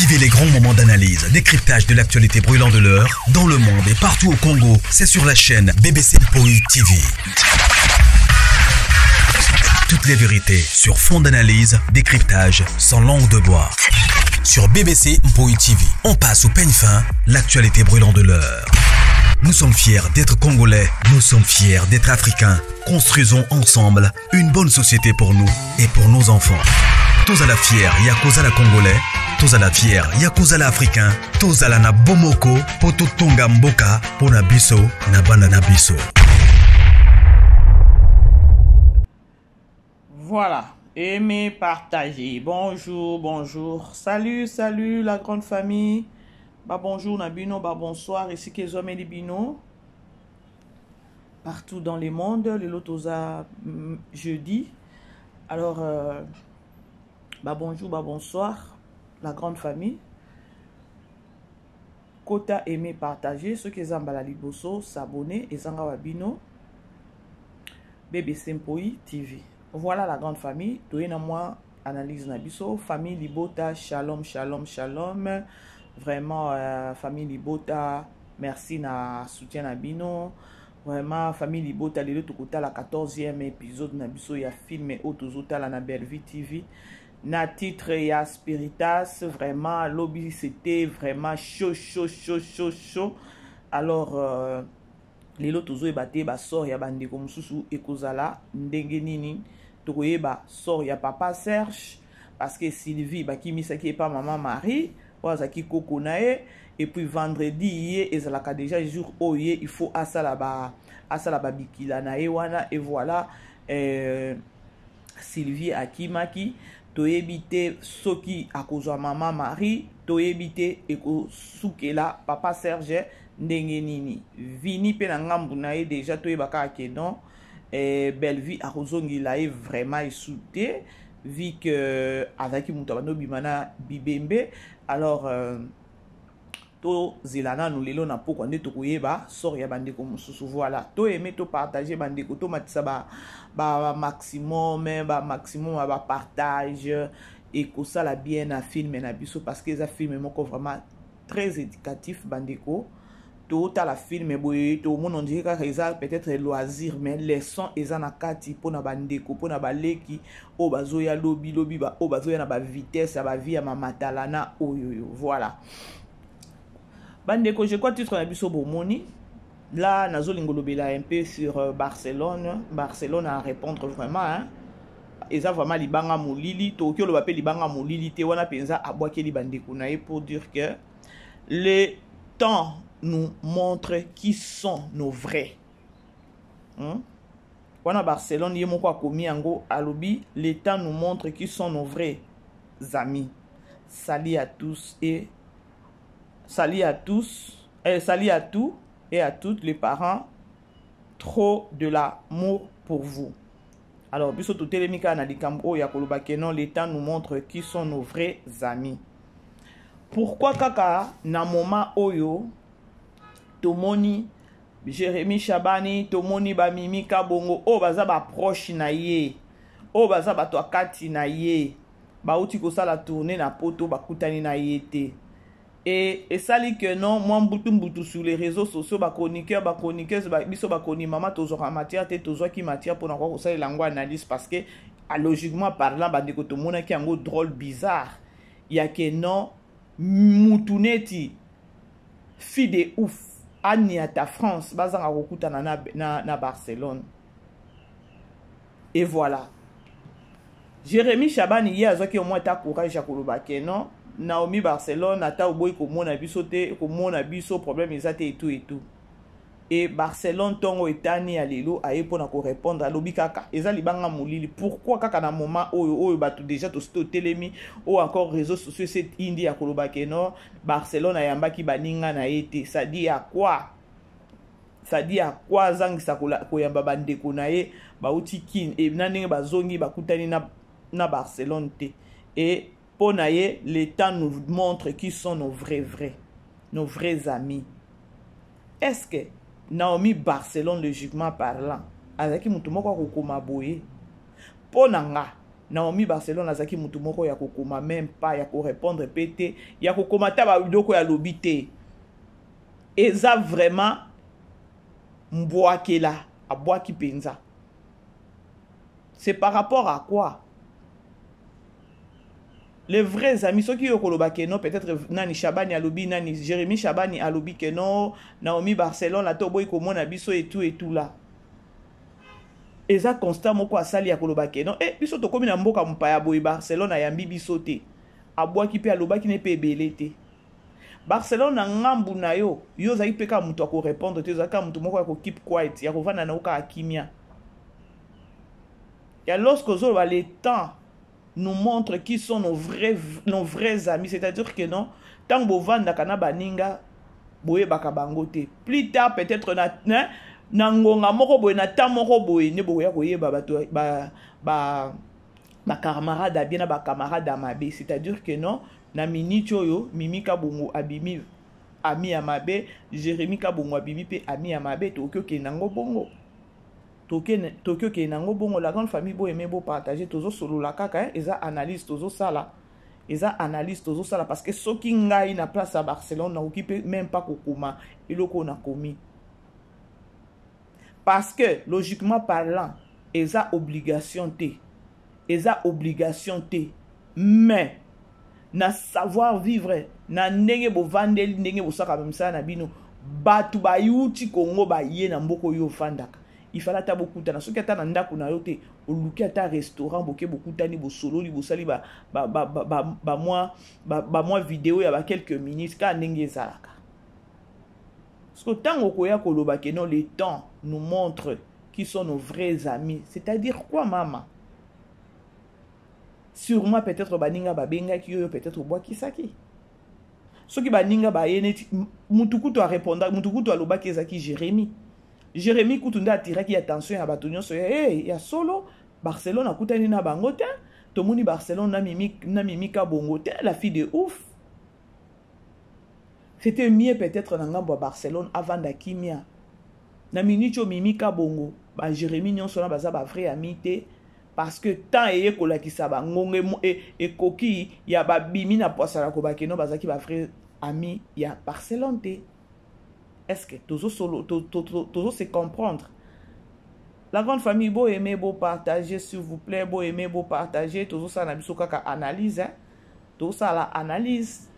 Vivez les grands moments d'analyse, décryptage de l'actualité brûlante de l'heure, dans le monde et partout au Congo. C'est sur la chaîne BBC Mpoï TV. Toutes les vérités sur fond d'analyse, décryptage, sans langue de bois. Sur BBC Mpoï TV, on passe au peigne fin, l'actualité brûlante de l'heure. Nous sommes fiers d'être Congolais, nous sommes fiers d'être Africains. Construisons ensemble une bonne société pour nous et pour nos enfants. Tous à la fière, Yakozala Congolais. Tous à la fière, Yakozala Africain. Tous à la na Bomoko, Poto Tonga Mboka, Pona Biso, Nabana Nabiso. Voilà, aimez, partagez. Bonjour, bonjour. Salut, salut la grande famille. Bah bonjour Nabino, bah bonsoir. Ici Kezome Libino. Partout dans le monde, le Lotosa jeudi. Alors, bah bonjour, bah bonsoir, la grande famille. Kota aimer, partager. Ceux qui ont la liboso, s'abonner et zanga wabino. BBC Mpoï TV. Voilà la grande famille. Toyena moi analyse nabiso. Famille Libota, shalom, shalom, shalom. Vraiment, famille Libota, merci na soutien nabino. Vraiment, famille Libota, les deux la 14e épisode nabiso ya film et autres la na Bellevue TV. Na titre ya Spiritas, vraiment, lobby c'était vraiment chaud, chaud, chaud, chaud, chaud. Alors, les lotos ebate ba sort ya bande comme susu ekozala ndenge nini tokoye ba sort ya papa Serge parce que Sylvie ba kimisa ki pas maman Marie wazaki koko nae et puis vendredi hier ezalaka déjà jour oye il faut asala ba bikila nae wana et voilà Sylvie akimaki toyebite soki akozwa maman Marie toyebite ekosukela papa Serge ndenge nini vini pe na ngambu na ye déjà toyebaka ke non Bellevue akozongi la ye vraiment soutenu vu que avec mutu abando bimana bibembe alors to zelana nous lelo na poko nde tokoyeba sort ya bandeko mususu voilà to aimer to partager bandeko to matisa ba maximum ba partage et que ça la bien na film na biso parce que ça film moko vraiment très éducatif bandeko to ta la film boye to mon on dirait que peut-être loisir mais leçon eza na kati pona bandeko pona baleki o bazoya lobi ba o bazoya na ba vitesse ya ba vie ya mamatalana oyo voilà bandeko je crois titre na biso bomoni là nazo lingolobela un peu sur Barcelone à répondre vraiment hein eza vraiment libanga molili to ki lo bape libanga molili te wana penza abwaki libandeko na pour dire que le temps nous montre qui sont nos vrais. Wana Barcelone yé moko akomi yango alobi le temps nous montre qui sont nos vrais amis. Salut à tous et salut à tous salut à tous et à toutes les parents. Trop de l'amour pour vous. Alors biso to telemika na likambo ya koloba kenon le temps nous montre qui sont nos vrais amis. Pourquoi kaka na moment oyo tomoni Jérémy Chabani tomoni ba Mimi Kabongo o baza ba proche na ye o baza ba to akati na ye ba uti ko sala tourner na poto ba kutani na ye te et sali que non moi mbutu sur les réseaux sociaux ba chroniqueuse ba biso ba koni mama tozo matière te tozo ki matière pour na ko sala langue analyse parce que logiquement parlant ba ndeko to mona ki yango drôle bizarre il y a que non mutuneti fille de ouf Annie à ta France, bazanga rokuta na Barcelone. Et voilà. Jérémy Chabani hier azoki au moins ta courage à koloba non. Naomi Barcelone ata oboy ko mona biso te ko mona biso problème ezate et tout. Et Barcelone tongo etani ya lelo aye pona ko répondre à lobi kaka eza libanga molili pourquoi kaka na moment oyo batu déjà to sto telemi ou encore réseaux sociaux cette indi ya koloba non Barcelone ayamba ki baninga na été ça dit à quoi zangisa ko yamba bandeko na ye ba uti kin et naninga bazongi bakutani na Barcelone te et pona ye le temps nous montre qui sont nos vrais amis. Est-ce que Naomi Barcelone logiquement parlant avec mutu moko ko koma boye ponanga Naomi Barcelone azaki mutu moko ya kokoma même pas ya ko répondre pété ya kokoma ta ba biloko ya lobité eza vraiment mbwakela abwaki penza. C'est par rapport à quoi? Les vrais amis, ceux qui ont kolobake non, peut-être Nani Chabani alobi, Nani Jérémy Chabani alobi que non, Naomi Barcelone, la toboy comme na biso et tout là. Et ça constant moko asali ya kolobake non. Eh biso to komi na mboka mpaya boy Barcelone ayambi biso te. Abwa ki pe alobaki ne pe belete. Barcelone na ngambu na yo, yo za ipeka mutu ko répondre te zaka mutu moko ya ko keep quiet, ya ko vana na oka akimia. Et lorsque zo va le temps nous montre qui sont nos vrais amis, c'est-à-dire que non, tant que vanda kana baninga boye bakabangote. Plus tard peut-être na ngonga moko boye na ta moko boye ne boya koye ba camarade bien ba camarade amabe, c'est-à-dire que non na minute oyo Mimika bongo abimi ami amabe, Jérémy Kabongo abimi pe ami amabe Tokyo kenango bongo. Tokyo kenango bongo la grande famille bo aimer bo partager tozo solo la kaka eza analyse tozo sala. Eza analyse tozo sala parce que soki ngai na place à Barcelone na occupé même pas kokoma eloko na komi. Parce que logiquement parlant, eza obligation te. Eza obligation te. Mais na savoir vivre na ndenge bo vandeli ndenge bo saka même ça na bino batu ba yuti Congo ba ye na mboko yo fandaka. Il fallait ta beaucoup de ceux qui attendent ndako na yote au luki ata restaurant boké beaucoup tani bo solo li bo sali ba moi vidéo ya ba quelques minutes ka ndenge zalaka. Parce que tant okoya koloba que non le temps nous montre qui sont nos vrais amis, c'est-à-dire quoi maman? Sûrement peut-être baninga babenga ki yo peut-être bois ki saki. Ceux qui baninga ba yene mutukutu a répondre mutukutu aloba ki ezaki Jérémy. Jérémy Koutunda attiré qui attention à Batonio sur hey, ya solo Barcelone a coutani na bangote tomoni Barcelone na Mimika bongote la fille de ouf. C'était mieux peut-être na ngambo Barcelone avant d'Akimia. Na minute Mimika bongo ba Jérémy nyon sona baza ba vrai amité parce que tant eye ko la kisaba ngonge et koki ya ba bimi na posala ko ba keno baza ki ba vrai ami ya Barcelone te. Est-ce que tous se comprendre? La grande famille, beau aimer, beau partager, s'il vous plaît, beau aimer, beau partager, tout ça, n'a pas analyse, hein? Tout ça, la analyse.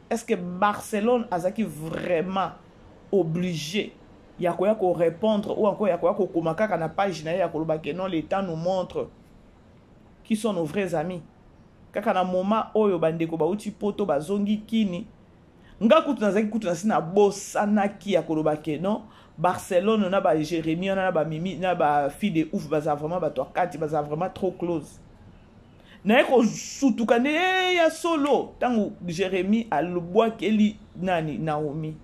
Est-ce que Barcelone a vraiment obligé? Il y a quoi qu'on répondre ou encore il y a quoi qu'on commenter quand la page non, l'État nous montre qui sont nos vrais amis. Quand on a un moment où il y a un poto, bazongi kini. Nga kutu nazaki kutu nasi na bosana ki ya koloba ke non Barcelone na ba Jérémy na ba Mimi na ba fille de ouf baza vraiment ba to kati baza vraiment trop close. Na eko sutuka ne ya solo tangu Jérémy alobwa keli nani Naomi.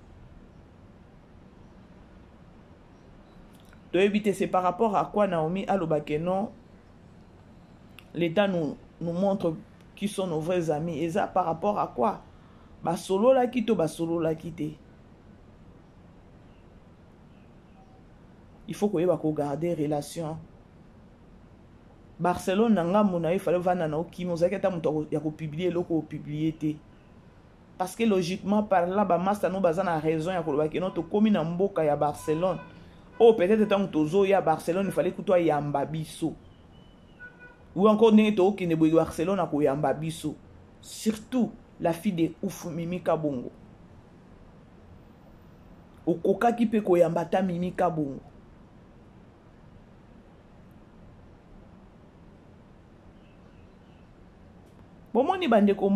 De éviter c'est par rapport à quoi Naomi aloba ke non l'État nous montre qui sont nos vrais amis et ça par rapport à quoi? Basolo la kito basolo la kité. Il faut qu'on ait garder relation. Barcelone nanga mona il fallait vana na okimo zaketa muto ya ko publier loko publier te. Parce que logiquement par là ba master no bazana raison ya ko ba ke no to komi na mboka ya Barcelone. Oh peut-être tant tozo ya Barcelone il fallait que toi yamba biso. Ou encore ne to ki ne bo Barcelone ko yamba biso. Surtout la fille de ouf Mimika bongo. Okoka ki pe koyambata Mimika bongo. Bomoni bandeko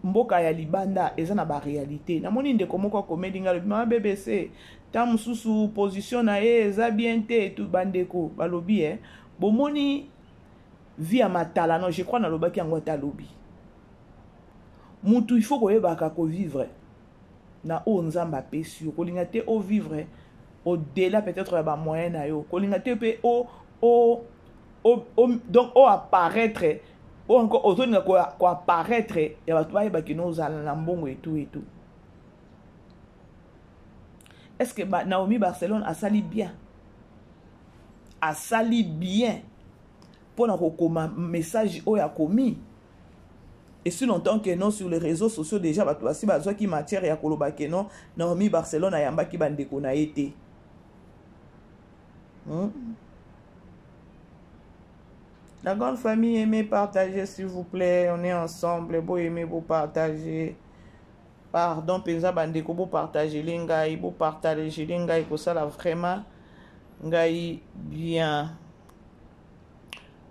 mboka ya libanda eza na ba réalité. Na moni ndeko moko komedi ngalo ma BBC ta mususu position na ye eza bien te tout bandeko balobi bomoni via matala non je crois na lobaki yango ta lobi. Mutu il faut koyebaka ko vivre na o nzamba pesi ko linga te o vivre au delà peut-être ya ba moyen na yo ko linga te pe donc o apparaître o encore ozoninga ko apparaître ya batu ba yeba ki no zala na mbongo et tout. Est-ce que Naomi Barcelone a sali bien pour un message oya commis. Et si longtemps que non sur les réseaux sociaux déjà bato basi bazwa ki matière ya koloba que non Naomi Barcelone ayamba ki bandeko na été. La grande famille, aimez partager s'il vous plaît, on est ensemble, beau aimer, beau partager. Pardon, penza bandeko beau partager lingai, beau partager lingai ko ça là vraiment ngai bien.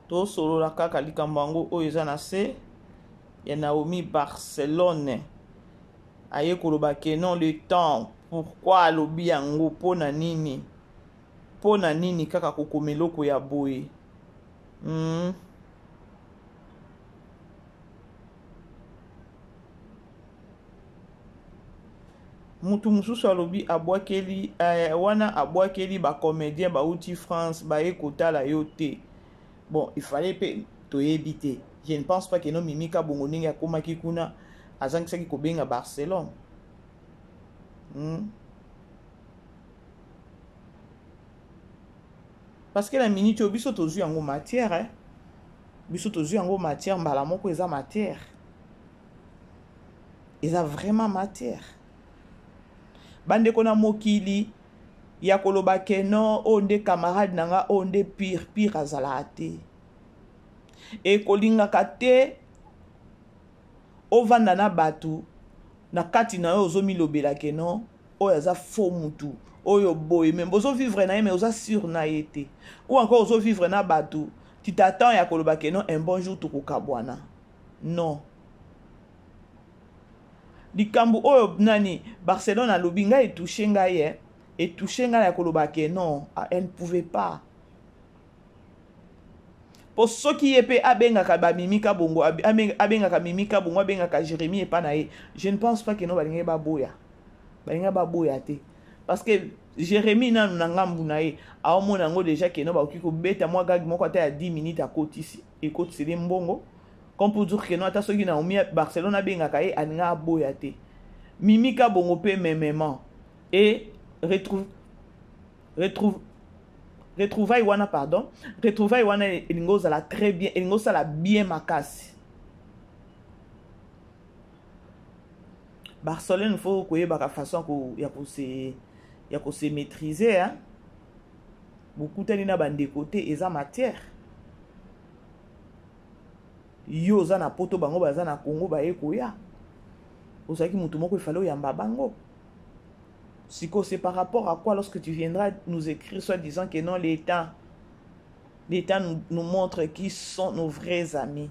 To solo la kaka likambango o ezana se ya Naomi Barcelone. Aye koloba que non le temps, pourquoi lobi yango pona nini? Pona nini kaka kokomeloko ya boye. Mutu mususu alobi abwakeli wana abwakeli ba comédien ba uti France ba ekotala yote. Bon, il fallait to éviter. Je ne pense pas que non Mimika Bongoning ya komaki kuna azangisa ki kobenga Barcelone. Parce que la minute biso tozu yango matière hein. Biso tozu yango matière mbala moko eza matière. Eza vraiment matière. Bande kona mokili ya koloba ke non onde camarade nanga onde pire azalate. E kolinga kate ovanda na batu na kati na yo ozomi lobela ke non oyo aza faux mutu. Oyo boy même ozo vivre na mais oza sur na été ou encore ozo vivre na batu tu t'attends ya koloba ke non un bon jour tukukabwana non likambu oyo nani Barcelone alobi nga etouché ngai etouché ngai ya koloba ke non elle ne pouvait pas pour ceux qui yepe abengaka ba Mimika Bongo abengaka Mimika Bongo abengaka Jérémy epa na ye je ne pense pas que non balinga baboya te. Parce que Jérémy na ngambu na ye aomona ngo déjà que no ba okiko beta moi gag moko ata ya 10 minutes à côté ici et côté c'est mbongo comme pour dire que no ata soki na omi Barcelone abengaka ye aninga boya te. Mimika Bongo pe memement et retrouvaille wana pardon retrouvaille wana elingo la très bien elingo la bien makasi. Barcelone faut koyeba ka façon ko ya ko se maîtriser hein. Beaucoup tani na bande côté eza matière. Yo za na poto bango baza na Congo ba ekoya. Osaki mutu moko ifalo yamba bango. Siko c'est par rapport à quoi lorsque tu viendras nous écrire soit disant que non l'État nous montre qui sont nos vrais amis.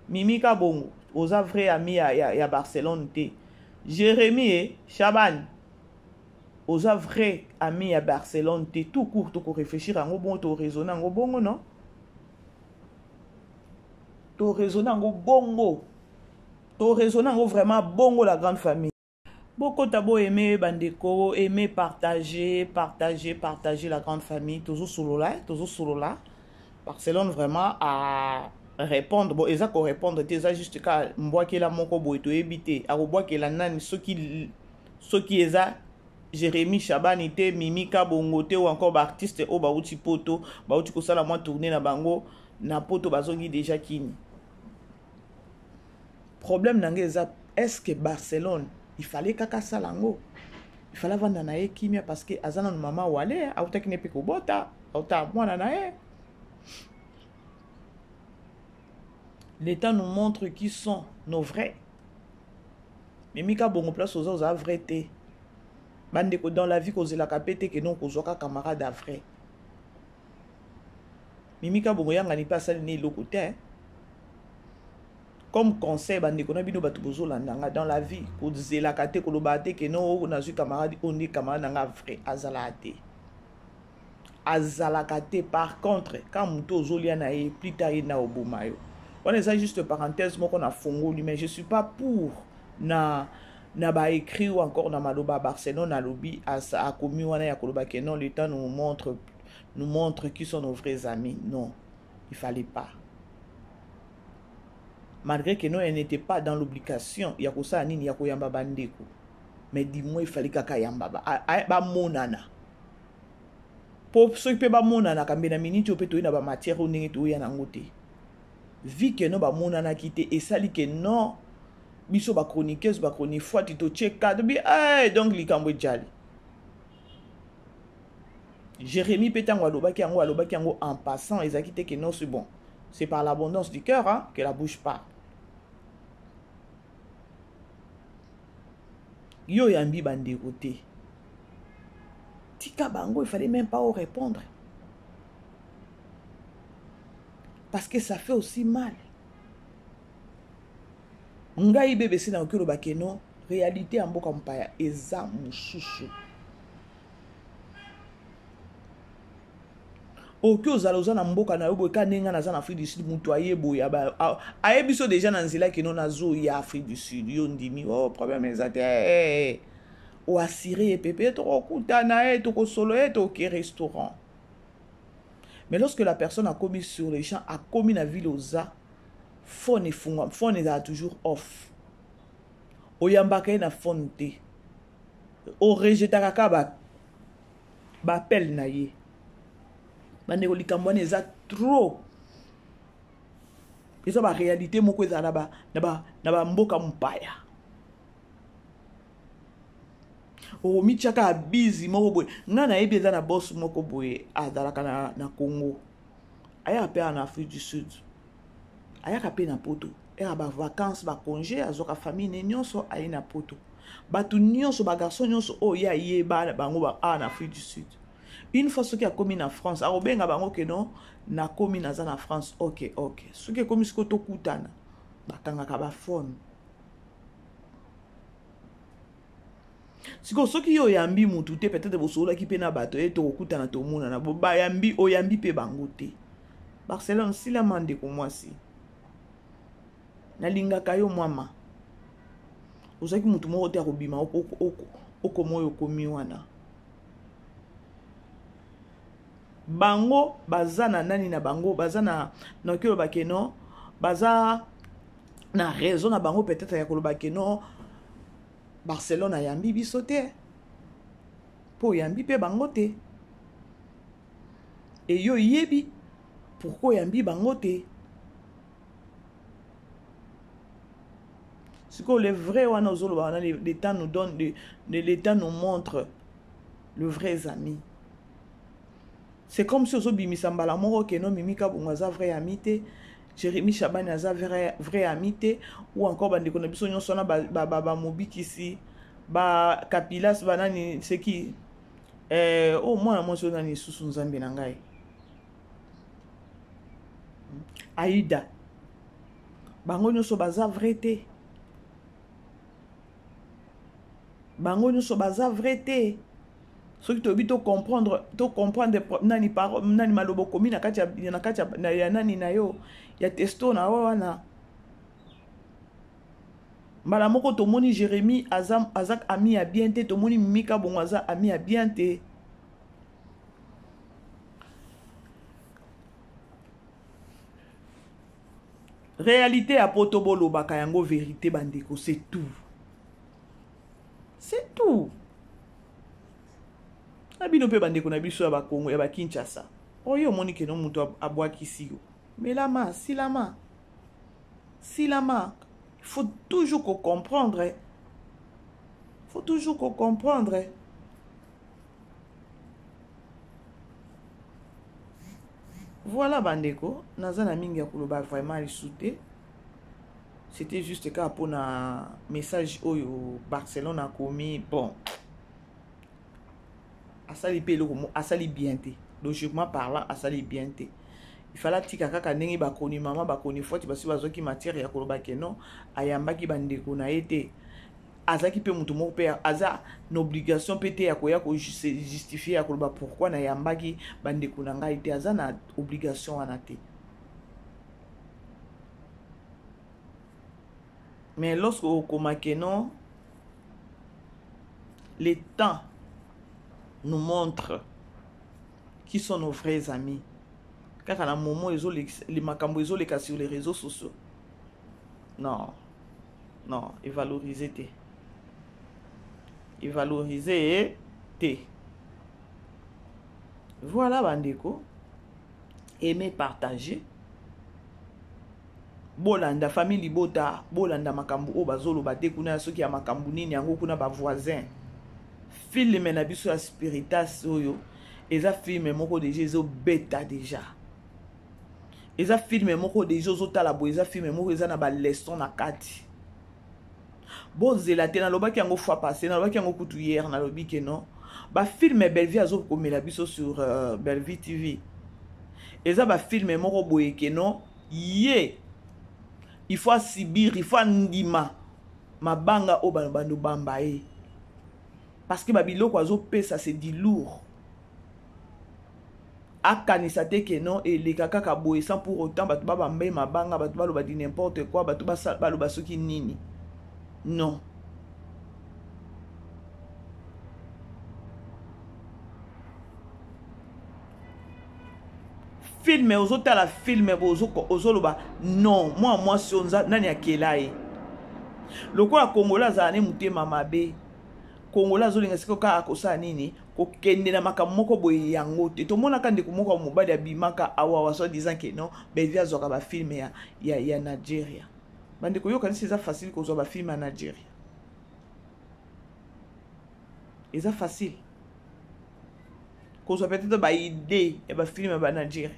Mimika Bongo, oza vrai ami ya Barcelone te. Jérémy et Chaban oza vrai ami à Barcelone te tout court to réfléchir en bon to raisonner en bongo non to raisonner en bongo to raisonner en vraiment bongo la grande famille. Beaucoup d'abo aimer bandeko aimer partager la grande famille toujours solo là Barcelone vraiment à répondre bon eza ko répondre déjà juste ka mbwaki la moko boy to ebité a robwaki la nani soki eza Jérémy Chabani te Mimika Bongo te ou encore artiste o bauti poto bauti ko sala moi tourner na bango na poto bazongi déjà kini problème nanga eza est-ce que Barcelone il fallait kaka salango il fallait vendre na kimia parce que azana mama wale a utaki ne peko bota auta mwana na e. L'État nous montre qui sont nos vrais. Mimika Bongo place aux autres vrais te. Bandeko dans la vie cause la capete que non cause ka camarade vrai. Mimika Bongo yanga ni pas ça ni le côté. Comme conseil bandeko na bino batu bozo landanga dans la vie cause la kate ko lobate que non on a eu camarade on est camarade nga vrai azalate. Azalakate par contre quand muto zolia na e plus tard na obomayo. On est juste parenthèse moi qu'on a fongoli mais je suis pas pour na ba écrit ou encore na maloba Barcelone na lobby a commis wana ya koloba que non l'État nous montre qui sont nos vrais amis non il fallait pas malgré que non elle n'était pas dans l'obligation ya ko sa nini ya ko yamba bandeko mais dis-moi il fallait kaka yamba ba monana pour ceux qui peuvent mona na kambena minute peut to na ba matière o ndenge to ya na ngote vi que no ba mona na kité et ça li que non biso ba chroniqueuse ba chronique fois to check cadre bi donc li kambo jali Jérémie Pétango alobaki yango en passant ezaki te que non c'est bon c'est par l'abondance du cœur hein, que la bouche parle. Yo yambi bande côté tika bango il fallait même pas au répondre parce que ça fait aussi mal. Ngai bébé c'est na okiro bakeno réalité en mboka mpaya eza mushushu. Oki ozaloza na mboka na yo boye ka nenga naza na Afrique du Sud mutu ayeboya ayebiso déjà na nzela keno nazo ya Afrique du Sud yo ndimi oh problème ezate o assuré pepe to okutana to solo to ke restaurant. Mais lorsque la personne a commis sur les champs a commis na ville oza phone est toujours off. Oyambaka na phone te. O rejetaka ka ba appel na ye. Bandeko likambo wana eza trop. Eza ba réalité moko eza na ba mboka mpaya. O michaka busy moko boy. Nga na yebi eza na boss moko boy azalaka na Congo. Aya pe en Afrique du Sud. Aya ka pe na poto. Era ba vacances ba congé azoka famille nyonso ayi na poto. Batu nyonso ba garçon nyonso o ya yeba bango ba en Afrique du Sud. Une fois ce qui a commis en France, a obenga bango que non na commis na France. OK. Ce qui a commis ce que to kutana. Bakanga ka ba phone. Siko soki yo yambi mutu te peut-être bosola ki pe na bato e to kutana to mona na bo ba yambi o yambi pe bango te. Barcelone sila mande ko mwasi. Na linga kayo mwama. Ozaki mutu moko te akobima oko moyo komi wana. Bango baza na nani na bango baza na kilo bakeno baza na raison na bango peut-être ya kolo bakeno Barcelone a yambi biso te po yambi pe bango te et yo yebi pourquoi yambi bango te c'est que le vrai wana ozolo bana l'état nous donne l'état nous montre le vrai ami. C'est comme si ozo bimisa mbala moko ke no mimika bongaza vrai ami te Jérémie Chabani aza vrai ami te ou encore bandeko na biso nyonso na ba mobikisi ba kapilas banani c'est qui oh moi na so nani susu nzambe na ngai Aïda bango nyonso baza vrai te bango nyonso baza vrai te. Ce qui te comprendre nani parole nani malobo komi na kati ya nani na yo ya testo na wana mbala moko tomoni Jérémie azak ami ya bien te tomoni Mika bongaza ami ya bien te réalité à potobolo bakayango vérité bandeko c'est tout Nabino pe bandeko na biso ya ba Congo ya ba Kinshasa. Oyo moni ke no mutu abwaki siyo. Melama, silama. Il faut toujours comprendre. Voilà bandeko, nazana mingi ya koloba vraiment risouté. C'était juste ka pour na message oyo Barcelone a commis bon. Asali pe loko asali bien te logiquement parlant asali bien te il fallait tika kaka ndenge bakoni mama bakoni foti basi bazoki matière ya koloba ke non ayambaki bandeko na ete azaki pe mutu moko pe aza na obligation pe te ya koya ko justifier ya koloba pourquoi na yambaki bandeko na ngai te aza na obligation wana te. Mais lorsque au komake non le temps nous montre qui sont nos vrais amis. Car à un moment, les macambos les cas sur les réseaux sociaux. Non, et valoriser te. Voilà bandeko. Aimer partager. Bolanda famille bota, bolanda makambu o bazolo bate kuna soki ya makambu nini yango kuna ba voisin. Filme na biso ya Spiritas oyo. Eza filme moko déjà ezo beta déjà. Eza filme moko déjà ozo tala bo eza filme moko eza na ba leçon na kati. Bozela te na lobaki yango fois passé na lobaki yango kutu hier na lobi ke non. Ba filme Bellevie azo komela biso sur Bellevie TV. Eza ba filme moko boye ke non. Ye il faut subir, il faut ndima mabanga o bando bambaye. Parce que babiloko azo pesa c'est du lourd. Akanisa te ke non et les kaka boye sans pour autant batu ba bambaye mabanga batu ba loba di n'importe quoi batu ba loba soki nini. Non. Filme ozota la filme ozoloba non moi si onza nani akelaye lokola Kongola za ne mutema mabe Kongola zolinga sikoka akosa nini ko kende na makambo moko boye yango te to mona kande ko moko mobali abimaka awa so disant que non Bellevie azoka ba filme ya Nigeria bande ko yoka c'est ça facile ko zo ba filme na Nigeria eza facile ko zo peut-être ba idée et ba filme ba Nigeria.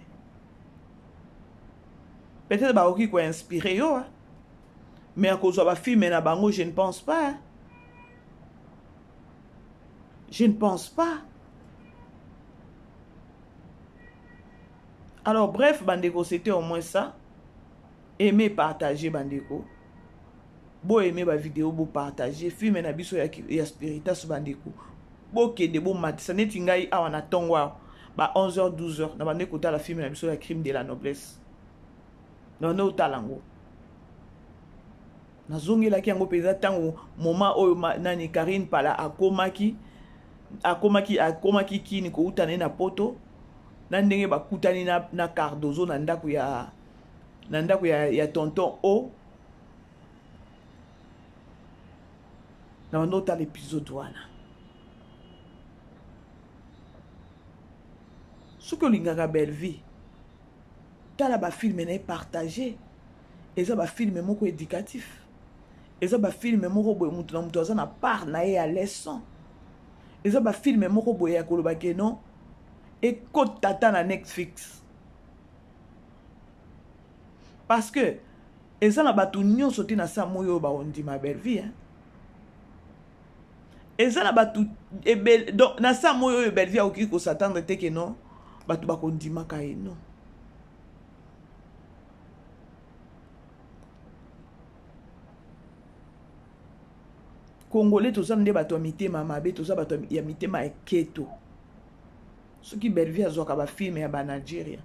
Peut-être bah qui quoi inspiré yo hein? Mais à cause de la film na bango je ne pense pas hein? Je ne pense pas. Alors bref bandeko c'était au moins ça. Aimer partager bandeko. Bo aimer ba vidéo bo partager film na biso ya Spiritas bandeko. Bo ke de bo matisa neti ngai awa na tongwa ba 11h 12h na bandeko ta la film na biso ya crime de la noblesse. Non no talango. Nazongela ki yango peza tango moment oyo nani Karine pala akomaki kini ko utane na poto na ndenge bakutani na Cardozo na ndako ya tonton O na nota l'épisode wana. Ce que lingaka Bellevie tala ba film na partager eza ba film moko éducatif eza ba film moko boye mutu na mutu aza na part na ye ya leçon eza ba film moko boye ya koloba ke non et ko tata na Netflix parce que eza na batu nyonso te na sa moyo ba ondima Bellevie hein eza na batu donc na sa moyo Bellevie oki ko s'attendre te ke non batu ba kondima ka ye non. Congolais tout ça nde bato mitema mabe tout ça bato ya mitema eketo ce qui Bellevie azoka ba film ya ba Nigeria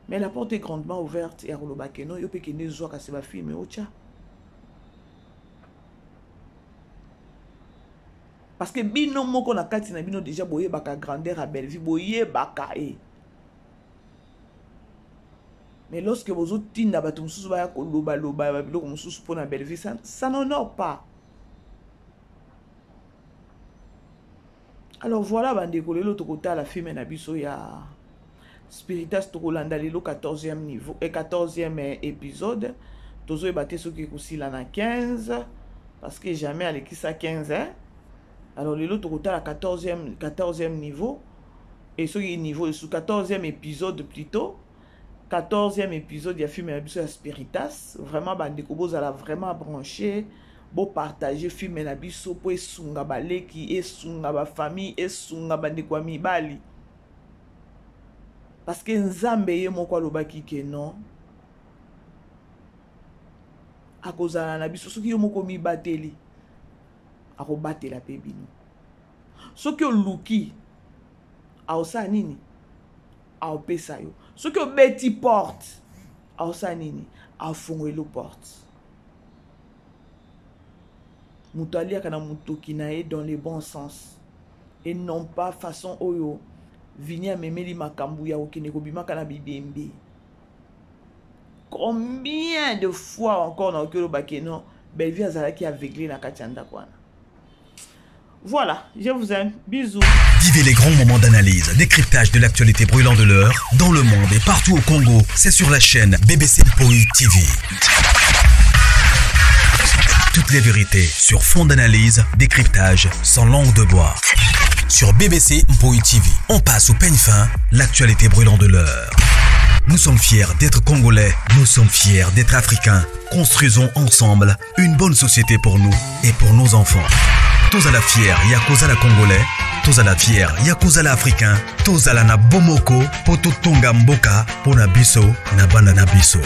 mais la porte est grandement ouverte et roloba ke non yo pe ke ne zoka se ba film ocha parce que bino moko na kati na bino déjà boye baka grandeur à Bellevie boye baka mais lorsque vous tinda bato mususu ba ko loba ba biloko mususu pona Bellevie ça n'honore pas. Alors voilà bandeko lelo tokota la film na biso ya Spiritas tokolanda lelo 14e niveau et 14e épisode tozo ebate soki kusila na 15 parce que jamais alekisa 15 hein. Alors lelo tokota la 14e niveau et soki niveau sous 14e épisode plutôt 14e épisode ya film na biso ya Spiritas vraiment bandeko bozala vraiment branché bo partager film na biso po esunga baleki esunga ba famille esunga bandeko ya mibali parce que nzambe ye moko alobaki ke non akozala na biso soki yo moko mibateli akobatela pe bino soki oluki aosala nini aopesa yo soki obeti porte aosala nini afungolela porte. Moutaliaka na mutoki na ye dans le bon sens et non pas façon oyo vini amemeli makambu ya okene kobimaka na bibembe. Combien de fois encore na okelo bakeno Bellevie azalaki aveuglé na kati ya ndako wana. Voilà, je vous aime. Bisous. Vivez les grands moments d'analyse, décryptage de l'actualité brûlante de l'heure, dans le monde et partout au Congo. C'est sur la chaîne BBC Mpoi TV. Toutes les vérités sur fond d'analyse, décryptage sans langue de bois. Sur BBC Mpoi TV, on passe au peigne fin l'actualité brûlante de l'heure. Nous sommes fiers d'être Congolais, nous sommes fiers d'être Africains. Construisons ensemble une bonne société pour nous et pour nos enfants. Tozala fier, yakozala Congolais. Tozala fier, yakozala Africain. Tozala na bomoko, poto tonga mboka, pona biso, na banda na biso.